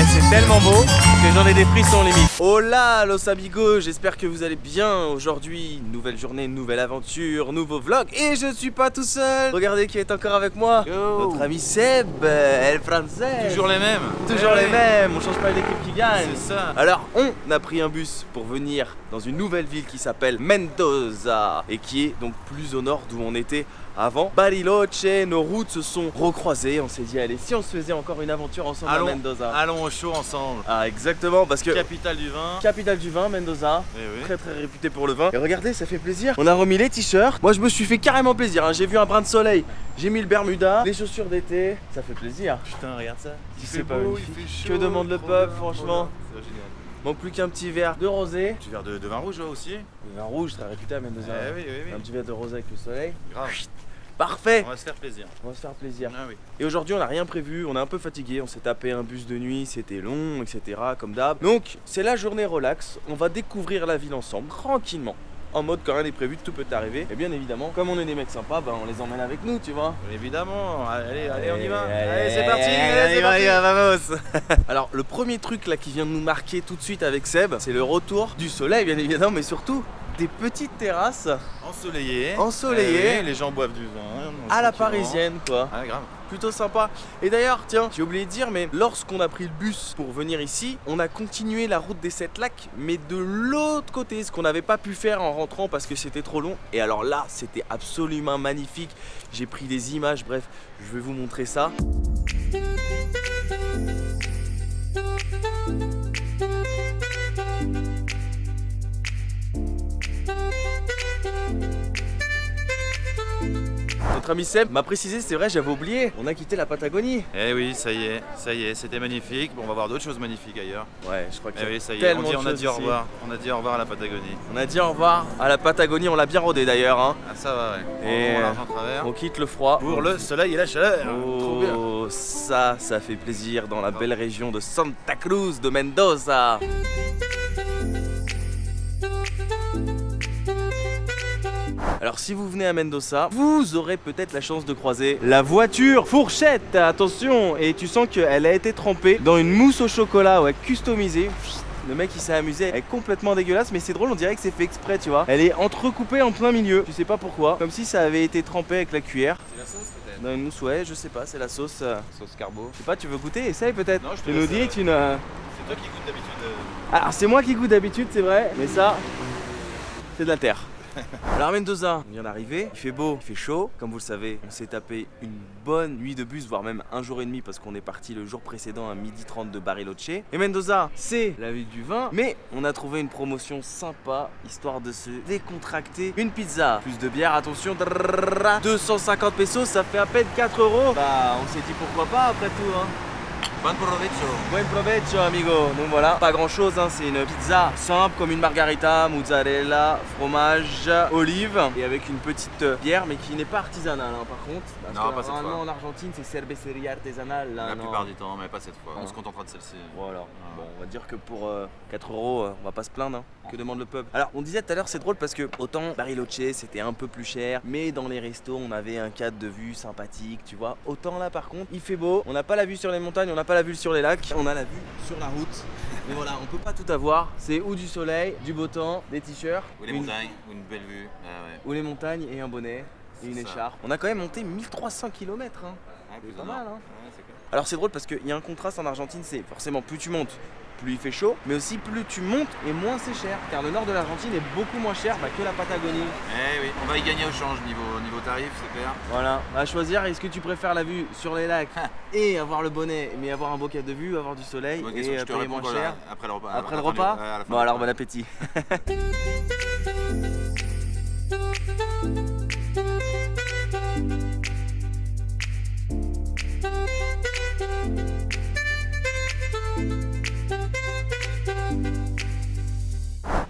c'est tellement beau que j'en ai des frissons limite. Hola los amigos, j'espère que vous allez bien. Aujourd'hui, nouvelle journée, nouvelle aventure, nouveau vlog. Et je suis pas tout seul. Regardez qui est encore avec moi. Yo. Notre ami Seb, El Français. Toujours les mêmes. Toujours les mêmes, on change pas l'équipe qui gagne. C'est ça. Alors on a pris un bus pour venir dans une nouvelle ville qui s'appelle Mendoza et qui est donc plus au nord d'où on était avant. Bariloche, nos routes se sont recroisées, on s'est dit allez, si on se faisait encore une aventure ensemble à Mendoza. Allons au show ensemble. Ah exactement, parce que Capitale du vin. capitale du vin, Mendoza, Oui. très réputé pour le vin. Et regardez, ça fait plaisir. On a remis les t-shirts. Moi je me suis fait carrément plaisir, hein. J'ai vu un brin de soleil, j'ai mis le Bermuda, les chaussures d'été, ça fait plaisir. Putain, regarde ça. Si Il c'est fait pas beau, magnifique. il fait chaud. Que demande le trop peuple, bien, franchement. trop bien. C'est génial. Manque plus qu'un petit verre de rosé. Petit verre de vin rouge aussi. Le vin rouge, très réputé à Mendoza. Oui. Un petit verre de rosé avec le soleil. Grave. Parfait. On va se faire plaisir. On va se faire plaisir. Ah oui. Et aujourd'hui on n'a rien prévu, on est un peu fatigué, on s'est tapé un bus de nuit, c'était long, etc. comme d'hab. Donc c'est la journée relax, on va découvrir la ville ensemble, tranquillement. En mode quand rien n'est prévu, tout peut arriver. Et bien évidemment, comme on est des mecs sympas, bah, on les emmène avec nous, tu vois. Évidemment. Allez, on y va. Allez, c'est parti. Allez, c'est Allez, parti. vamos. Alors le premier truc là qui vient de nous marquer tout de suite avec Seb, c'est le retour du soleil bien évidemment, mais surtout des petites terrasses Ensoleillé. Ensoleillé. Oui, les gens boivent du vin. à la tranquillement. parisienne quoi. Ah, grave. Plutôt sympa. Et d'ailleurs, tiens, j'ai oublié de dire, mais lorsqu'on a pris le bus pour venir ici, on a continué la route des 7 lacs, mais de l'autre côté, ce qu'on n'avait pas pu faire en rentrant parce que c'était trop long. Et alors là, c'était absolument magnifique. J'ai pris des images, bref, je vais vous montrer ça. Notre ami Seb m'a précisé, c'est vrai, j'avais oublié, on a quitté la Patagonie. Eh oui, ça y est, c'était magnifique. Bon, on va voir d'autres choses magnifiques ailleurs. Ouais, je crois que Eh oui, ça y est, tellement on a de dit au choses ici. revoir. On a dit au revoir à la Patagonie. On a dit au revoir à la Patagonie, on l'a bien rodé d'ailleurs. Hein. Ah, ça va, ouais. Et On l'argent en travers. on quitte le froid. Pour le soleil et la chaleur. Trop bien. Oh, ça fait plaisir dans la belle région de Santa Cruz de Mendoza. Alors si vous venez à Mendoza, vous aurez peut-être la chance de croiser la voiture fourchette, attention. Et tu sens qu'elle a été trempée dans une mousse au chocolat, ouais, customisée. Le mec il s'est amusé, elle est complètement dégueulasse, mais c'est drôle, on dirait que c'est fait exprès, tu vois. Elle est entrecoupée en plein milieu, tu sais pas pourquoi, comme si ça avait été trempé avec la cuillère. C'est la sauce peut-être. Dans une mousse, ouais, je sais pas, c'est la sauce. Sauce carbo. Je sais pas, tu veux goûter? Essaye peut-être. Non, je te Tu nous laisse, dis, tu ne. C'est toi qui goûtes d'habitude. Alors c'est moi qui goûte d'habitude, c'est vrai, mais ça, c'est de la terre. Alors à Mendoza, on vient d'arriver, il fait beau, il fait chaud. Comme vous le savez, on s'est tapé une bonne nuit de bus, voire même un jour et demi parce qu'on est parti le jour précédent à 12h30 de Bariloche. Et Mendoza, c'est la ville du vin, mais on a trouvé une promotion sympa, histoire de se décontracter. Une pizza, plus de bière, attention, 250 pesos, ça fait à peine 4 €. Bah on s'est dit pourquoi pas après tout, hein. Bon provecho. Buen provecho amigo. Donc voilà, pas grand chose, hein. C'est une pizza simple comme une margarita, mozzarella, fromage, olive et avec une petite bière mais qui n'est pas artisanale hein, par contre. Parce Non, que pas cette normalement fois. en Argentine c'est cerveceria artisanale. Là, La non. plupart du temps, mais pas cette fois. Non. On se contentera de celle-ci. Voilà, bon, on va dire que pour 4 €, on va pas se plaindre, hein. Que demande le peuple? Alors, on disait tout à l'heure, c'est drôle parce que autant Bariloche c'était un peu plus cher, mais dans les restos on avait un cadre de vue sympathique, tu vois. Autant là par contre, il fait beau, on n'a pas la vue sur les montagnes, on n'a pas la vue sur les lacs, on a la vue sur la route. Mais voilà, on peut pas tout avoir. C'est ou du soleil, du beau temps, des t-shirts, Ou les montagnes, ou une belle vue. Ah ouais. ou les montagnes et un bonnet et une C'est ça. écharpe. On a quand même monté 1300 km. Hein. Ah, C'est plus pas au mal, nord. hein. Ouais, c'est clair. Alors c'est drôle parce qu'il y a un contraste en Argentine, c'est forcément plus tu montes, plus il fait chaud, mais aussi plus tu montes et moins c'est cher. Car le nord de l'Argentine est beaucoup moins cher que la Patagonie. Eh oui, on va y gagner au change niveau tarif, c'est clair. Voilà, à choisir, est-ce que tu préfères la vue sur les lacs et avoir le bonnet, mais avoir un beau cadre de vue, avoir du soleil Bonne et question, je te payer réponds moins quoi, cher là, après le repas. après le à la fin du- repas? ouais, à la fin Bon du alors repas. bon appétit.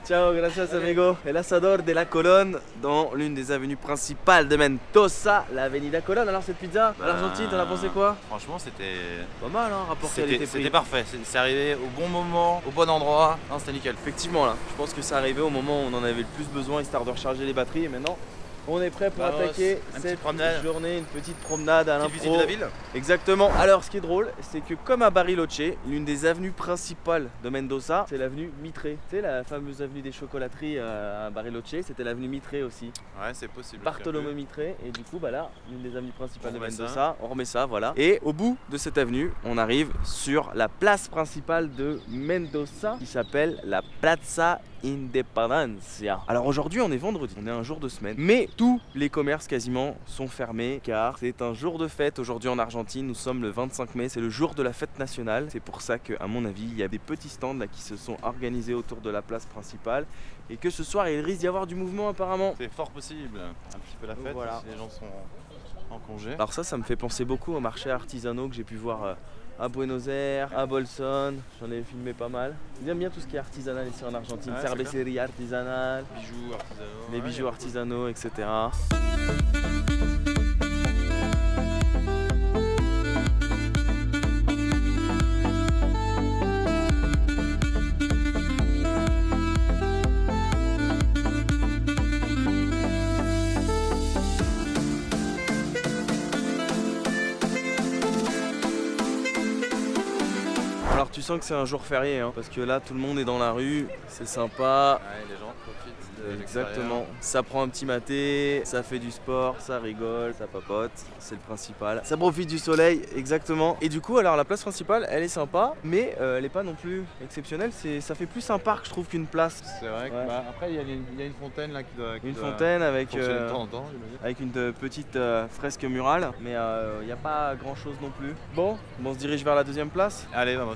Ciao, gracias amigo. El asador de la Colonne dans l'une des avenues principales de Mendoza, l'avenida Colonne. Alors cette pizza, l'Argentine, t'en as pensé quoi? Franchement, c'était Pas mal hein, rapport qualité-prix. c'était parfait. C'est arrivé au bon moment, au bon endroit. Non, c'était nickel. Effectivement là, je pense que c'est arrivé au moment où on en avait le plus besoin histoire de recharger les batteries et maintenant On est prêt pour Vamos, attaquer une cette petite promenade. journée, une petite promenade à Petite visite l'impro. de la ville. Exactement. Alors ce qui est drôle, c'est que comme à Bariloche, l'une des avenues principales de Mendoza, c'est l'avenue Mitre. Tu sais, la fameuse avenue des chocolateries à Bariloche, c'était l'avenue Mitre aussi. Ouais, c'est possible. Bartolomé Mitre. Et du coup, bah là, l'une des avenues principales On de remet Mendoza, ça. on remet ça, voilà. Et au bout de cette avenue, on arrive sur la place principale de Mendoza qui s'appelle la Plaza Independencia. Alors aujourd'hui on est vendredi, on est un jour de semaine, mais tous les commerces quasiment sont fermés car c'est un jour de fête aujourd'hui en Argentine. Nous sommes le 25 mai, c'est le jour de la fête nationale. C'est pour ça qu'à mon avis il y a des petits stands là qui se sont organisés autour de la place principale et que ce soir il risque d'y avoir du mouvement apparemment. C'est fort possible. Un petit peu la fête, Voilà. si les gens sont en congé. Alors ça me fait penser beaucoup aux marchés artisanaux que j'ai pu voir à Buenos Aires, à Bolson, j'en ai filmé pas mal. J'aime bien tout ce qui est artisanal ici en Argentine, Ouais, cervecerie artisanale, Bijoux artisanaux. les ouais, bijoux artisanaux, etc. Alors tu sens que c'est un jour férié hein, parce que là tout le monde est dans la rue, c'est sympa. Ouais, les gens profitent de l'extérieur. Exactement, ça prend un petit maté, ça fait du sport, ça rigole, ça papote, c'est le principal. Ça profite du soleil, exactement. Et du coup, alors la place principale, elle est sympa, mais elle est pas non plus exceptionnelle. Ça fait plus un parc, je trouve, qu'une place. C'est vrai que Ouais. après il y a une fontaine là qui doit. Une fontaine avec, fonctionner de temps en temps, j'imagine. avec une petite fresque murale, mais il n'y a pas grand chose non plus. Bon, on se dirige vers la deuxième place. Allez, vamos.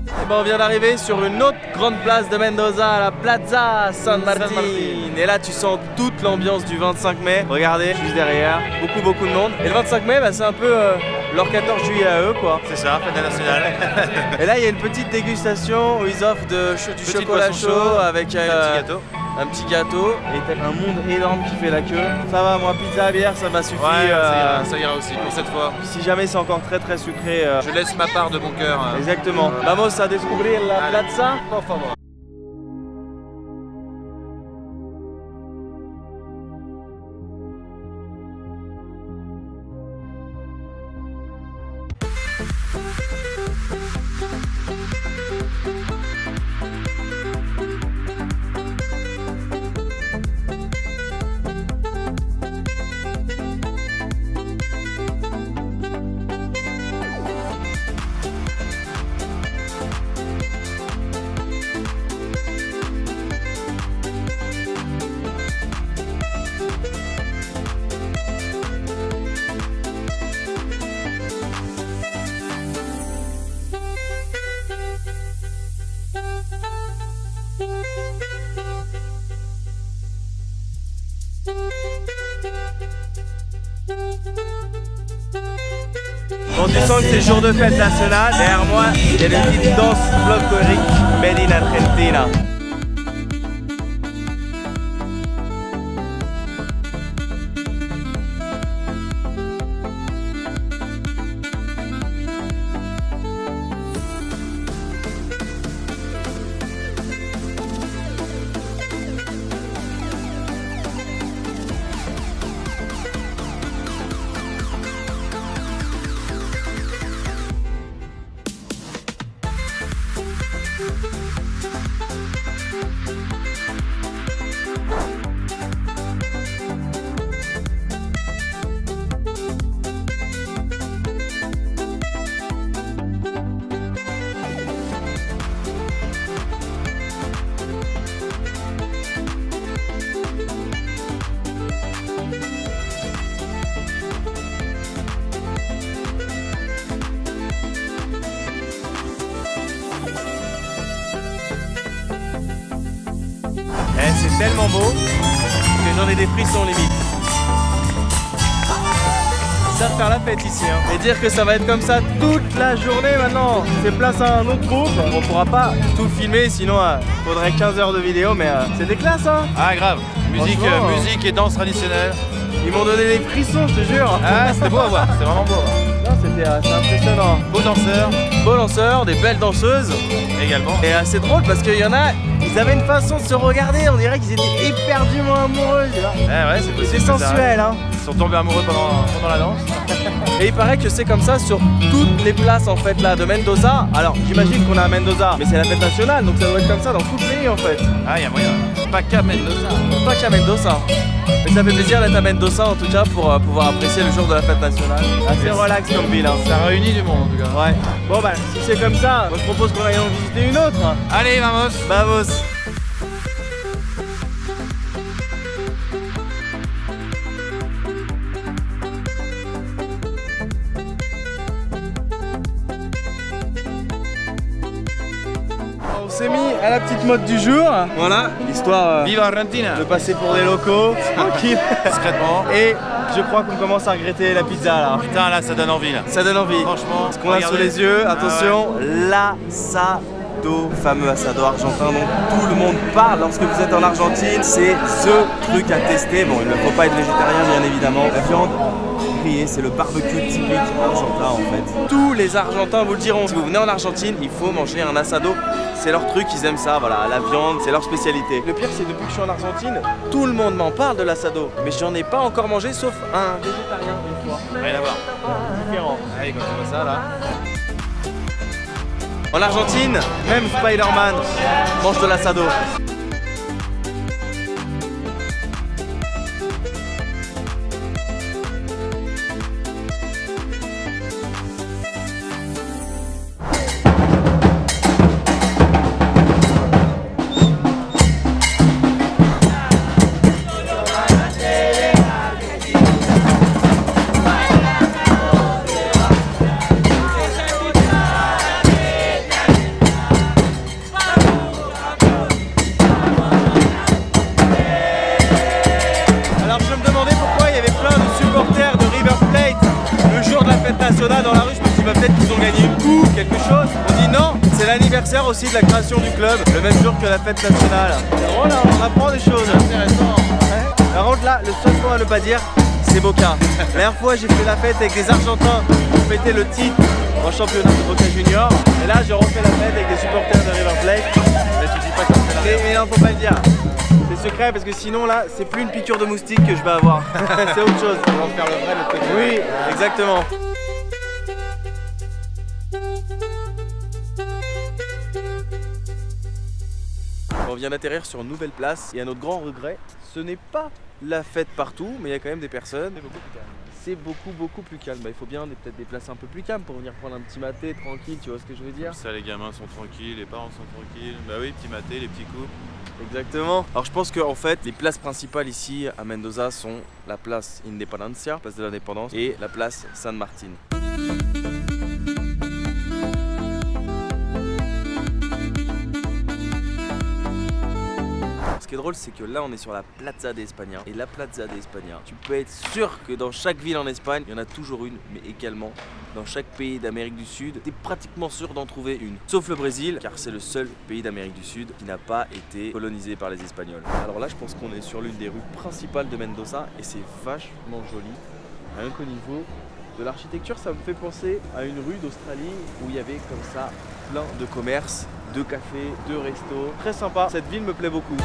Et ben on vient d'arriver sur une autre grande place de Mendoza, la Plaza San Martín. Et là tu sens toute l'ambiance du 25 mai. Regardez, juste derrière, beaucoup de monde. Et le 25 mai, bah, c'est un peu leur 14 juillet à eux quoi. C'est ça, fête nationale. Et là il y a une petite dégustation où ils offrent du Petite chocolat boisson chaud chaude, avec Un petit gâteau. un petit gâteau. Et t'as un monde énorme qui fait la queue. Ça va, moi pizza, bière, ça m'a suffi. Ouais, ça ira aussi pour cette fois. Si jamais c'est encore très sucré. Je laisse ma part de mon cœur. Exactement. Vamos a descubrir la Allez. plaza. Por favor. Bon, tu sens que c'est jour de fête nationale. Derrière moi, il y a une petite danse folklorique made in Argentina. C'est tellement beau que j'en ai des frissons limite. Ils savent faire la fête ici hein. Et dire que ça va être comme ça toute la journée maintenant. C'est place à un autre groupe. On pourra pas tout filmer sinon il faudrait 15 heures de vidéo mais c'est des classes hein. Ah grave, musique, Franchement, musique et danse traditionnelle. Ils m'ont donné des frissons je te jure. Ah c'était beau à voir, c'était vraiment beau à voir. Non c'était assez impressionnant. Beaux danseurs, des belles danseuses. Également. Et c'est drôle parce qu'il y en a, ils avaient une façon de se regarder, on dirait qu'ils étaient éperdument amoureux. Tu vois. Ouais, c'est possible. C'est sensuel, hein. Ils sont tombés amoureux pendant la danse. Et il paraît que c'est comme ça sur toutes les places en fait là de Mendoza. Alors j'imagine qu'on est à Mendoza, mais c'est la fête nationale, donc ça doit être comme ça dans tout le pays en fait. Ah, il y a moyen. Pas qu'à Mendoza. Pas qu'à Mendoza. Mais ça fait plaisir d'être à Mendoza en tout cas pour pouvoir apprécier le jour de la fête nationale. Assez relax comme ville. Hein. Ça réunit du monde en tout cas. Ouais. Bon bah si c'est comme ça, moi je propose qu'on aille en visiter une autre. Allez, vamos. Vamos. On s'est mis à la petite mode du jour, voilà, histoire Viva Argentina. de passer pour des locaux, tranquille. Discrètement. Et je crois qu'on commence à regretter la pizza là. Putain, là, ça donne envie là. Ça donne envie. Franchement, Ce qu'on a sous les yeux, attention, l'asado, fameux asado argentin dont tout le monde parle lorsque vous êtes en Argentine. C'est ce truc à tester. Bon, il ne faut pas être végétarien bien évidemment. La viande grillée, c'est le barbecue typique argentin en fait. Tous les Argentins vous le diront. Si vous venez en Argentine, il faut manger un asado. C'est leur truc, ils aiment ça, voilà, la viande, c'est leur spécialité. Le pire, c'est depuis que je suis en Argentine, tout le monde m'en parle de l'asado. Mais j'en ai pas encore mangé, sauf un végétarien une fois. Rien à voir. Différent. Allez, quand tu vois ça là. En Argentine, même Spider-Man mange de l'asado. Dans la rue, je me suis dit bah, peut-être qu'ils ont gagné une coupe, quelque chose. On dit non, c'est l'anniversaire aussi de la création du club, le même jour que la fête nationale. C'est drôle, hein, on apprend des choses. Intéressant. Ouais. Par contre là, le seul point à ne pas dire, c'est Boca. La dernière fois, j'ai fait la fête avec des Argentins pour fêter le titre en championnat de Boca Junior. Et là, j'ai refait la fête avec des supporters de River Plate. Mais tu dis pas comme ça. Mais non, faut pas le dire. C'est secret parce que sinon là, c'est plus une piqûre de moustique que je vais avoir. C'est autre chose. On va faire le vrai, le côté. Oui, exactement. On vient d'atterrir sur une nouvelle place et à notre grand regret, ce n'est pas la fête partout, mais il y a quand même des personnes. C'est beaucoup plus calme. Bah, il faut bien peut-être des places un peu plus calmes pour venir prendre un petit maté tranquille, tu vois ce que je veux dire? Ça, les gamins sont tranquilles, les parents sont tranquilles. Bah oui, petit maté, les petits coups. Exactement. Alors je pense que en fait, les places principales ici à Mendoza sont la place Independencia, place de l'indépendance, et la place San Martin. Ce qui est drôle, c'est que là on est sur la Plaza de España. Et la Plaza de España, tu peux être sûr que dans chaque ville en Espagne, il y en a toujours une, mais également dans chaque pays d'Amérique du Sud, tu es pratiquement sûr d'en trouver une. Sauf le Brésil, car c'est le seul pays d'Amérique du Sud qui n'a pas été colonisé par les Espagnols. Alors là, je pense qu'on est sur l'une des rues principales de Mendoza et c'est vachement joli. Rien qu'au niveau de l'architecture, ça me fait penser à une rue d'Australie où il y avait comme ça plein de commerces, de cafés, de restos. Très sympa, cette ville me plaît beaucoup.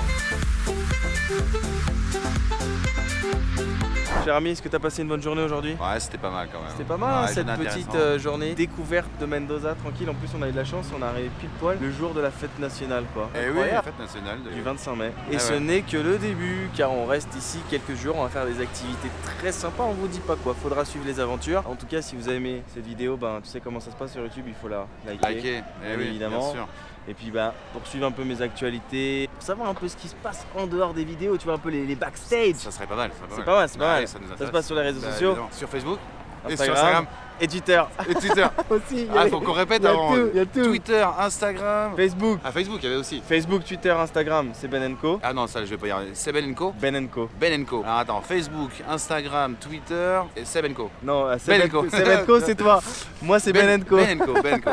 Cher ami, est-ce que tu as passé une bonne journée aujourd'hui? Ouais, c'était pas mal quand même. C'était pas mal, ouais, cette petite journée découverte de Mendoza, tranquille. En plus, on a eu de la chance, on est arrivé pile poil le jour de la fête nationale, quoi. Et oui, la fête nationale du 25 mai. Et ah ce ouais. n'est que le début, car on reste ici quelques jours, on va faire des activités très sympas, on vous dit pas quoi, faudra suivre les aventures. En tout cas, si vous avez aimé cette vidéo, ben, tu sais comment ça se passe sur YouTube, il faut la liker, eh oui, évidemment. bien sûr. Et puis bah, pour suivre un peu mes actualités, pour savoir un peu ce qui se passe en dehors des vidéos, tu vois un peu les backstage. Ça serait pas mal. C'est pas mal, c'est pas mal. Ça se passe sur les réseaux sociaux. Évidemment. Sur Facebook Instagram, et sur Instagram et Twitter. Et Twitter. Aussi. Ah, faut qu'on répète avant. Il y a tout. Twitter, Instagram. Facebook. Ah, Facebook, il y avait aussi. Facebook, Twitter, Instagram, c'est Ben & Co. Ah non, ça je vais pas y arriver. C'est Ben & Co. Ben & Co. Ben & Co. Alors attends, Facebook, Instagram, Twitter et Seb & Co. Non, c'est Ben & Co. C'est Ben & Co, c'est toi. Moi, c'est Ben & Co. Ben & Co. Ben & Co.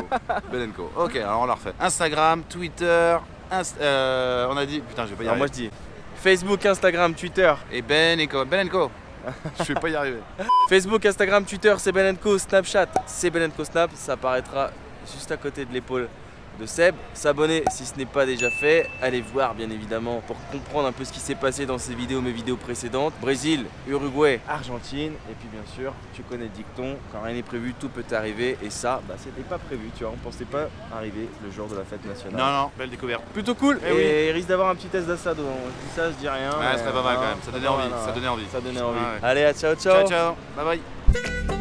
Ben & Co. Ok, alors on la refait. Instagram, Twitter, on a dit. Putain, je vais pas y Alors arriver. moi, je dis Facebook, Instagram, Twitter. Et Ben & Co. Ben & Co. Je vais pas y arriver. Facebook, Instagram, Twitter, c'est Ben & Co, Snapchat, c'est Ben & Co Snap, ça apparaîtra juste à côté de l'épaule de Seb. S'abonner si ce n'est pas déjà fait, allez voir bien évidemment pour comprendre un peu ce qui s'est passé dans ces vidéos, mes vidéos précédentes. Brésil, Uruguay, Argentine, et puis bien sûr, tu connais le dicton, quand rien n'est prévu, tout peut arriver, et ça, bah c'était pas prévu, tu vois, on pensait pas arriver le jour de la fête nationale. Non, belle découverte. Plutôt cool, Eh et oui. il risque d'avoir un petit test d'assado, je dis ça, je dis rien. Ouais, mais ce serait pas mal quand même, ça donnait envie, voilà, ça donnait envie. Ça donnait envie. Ouais. Allez, ciao ciao. Ciao, ciao, bye bye.